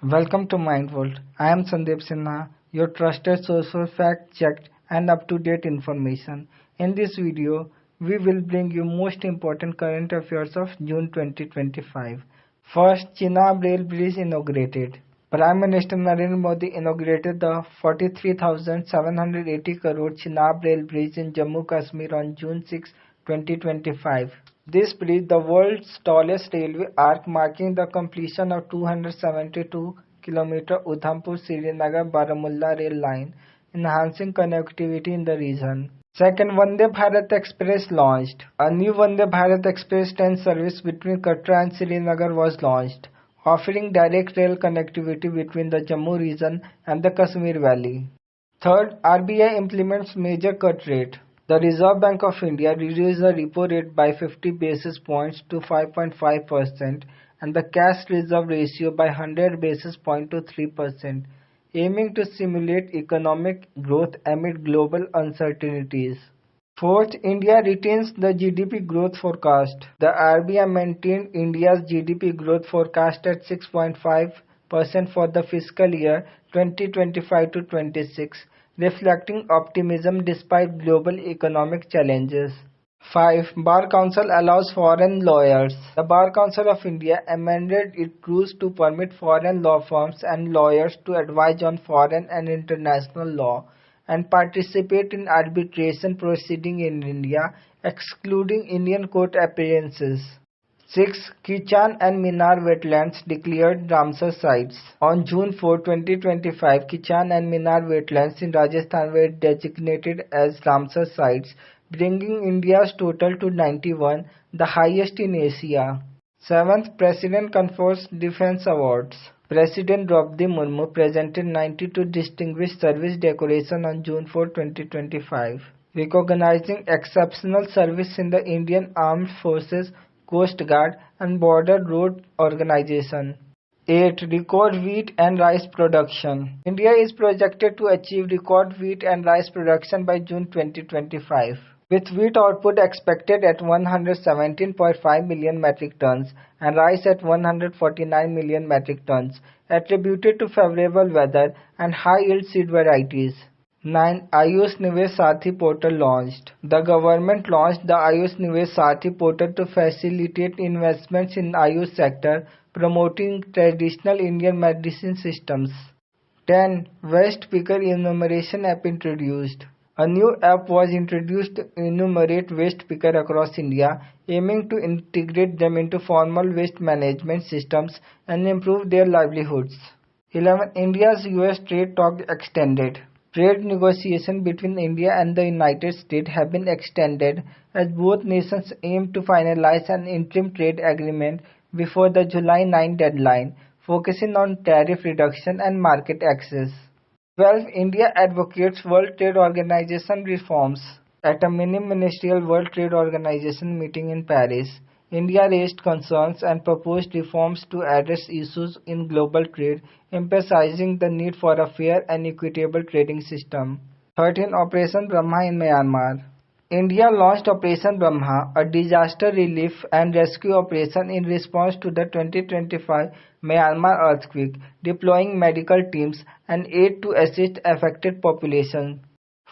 Welcome to Mindworld. I am Sandeep Sinha, your trusted source for fact-checked and up-to-date information. In this video, we will bring you most important current affairs of June 2025. First, Chenab Rail Bridge inaugurated. Prime Minister Narendra Modi inaugurated the 43,780 crore Chenab Rail Bridge in Jammu Kashmir on June 6, 2025. This bridge, the world's tallest railway arc, marking the completion of 272-kilometer Udhampur-Srinagar-Baramulla rail line, enhancing connectivity in the region. Second, Vande Bharat Express launched. A new Vande Bharat Express train service between Katra and Srinagar was launched, offering direct rail connectivity between the Jammu region and the Kashmir Valley. Third, RBI implements major cut rate. The Reserve Bank of India reduced the repo rate by 50 basis points to 5.5% and the cash reserve ratio by 100 basis points to 3%, aiming to stimulate economic growth amid global uncertainties. Fourth, India retains the GDP growth forecast. The RBI maintained India's GDP growth forecast at 6.5% for the fiscal year 2025 to 26, reflecting optimism despite global economic challenges. 5. Bar Council allows foreign lawyers. The Bar Council of India amended its rules to permit foreign law firms and lawyers to advise on foreign and international law and participate in arbitration proceedings in India, excluding Indian court appearances. 6. Kichan and Minar wetlands declared Ramsar sites. On June 4, 2025, Kichan and Minar wetlands in Rajasthan were designated as Ramsar sites, bringing India's total to 91, the highest in Asia. 7th, President confers Defense Awards. President Draupadi Murmu presented 92 Distinguished Service Decorations on June 4, 2025, recognizing exceptional service in the Indian Armed Forces, Coast Guard, and Border Road Organization. 8. Record wheat and rice production. India is projected to achieve record wheat and rice production by June 2025, with wheat output expected at 117.5 million metric tons and rice at 149 million metric tons, attributed to favorable weather and high-yield seed varieties. 9. Ayush Nivesh Sathi portal launched. The government launched the Ayush Nivesh Sathi portal to facilitate investments in Ayush sector, promoting traditional Indian medicine systems. 10. Waste picker enumeration app introduced. A new app was introduced to enumerate waste picker across India, aiming to integrate them into formal waste management systems and improve their livelihoods. 11. India's US trade talks extended. Trade negotiations between India and the United States have been extended as both nations aim to finalize an interim trade agreement before the July 9 deadline, focusing on tariff reduction and market access. 12. India advocates World Trade Organization reforms. At a mini-ministerial World Trade Organization meeting in Paris, India raised concerns and proposed reforms to address issues in global trade, emphasizing the need for a fair and equitable trading system. 13. Operation Brahma in Myanmar. India launched Operation Brahma, a disaster relief and rescue operation in response to the 2025 Myanmar earthquake, deploying medical teams and aid to assist affected populations.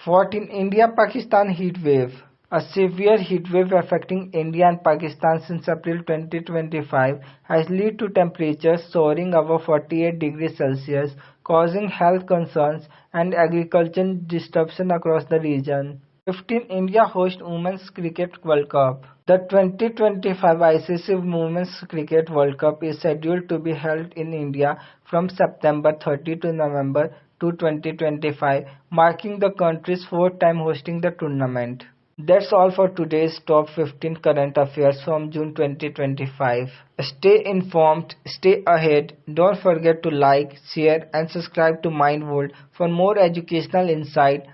14. India-Pakistan heat wave. A severe heat wave affecting India and Pakistan since April 2025 has led to temperatures soaring above 48 degrees Celsius, causing health concerns and agricultural disruption across the region. 15. India hosts Women's Cricket World Cup. The 2025 ICC Women's Cricket World Cup is scheduled to be held in India from September 30 to November 2, 2025, marking the country's fourth time hosting the tournament. That's all for today's top 15 current affairs from June 2025. Stay informed, stay ahead. Don't forget to like, share, and subscribe to Mind World for more educational insight.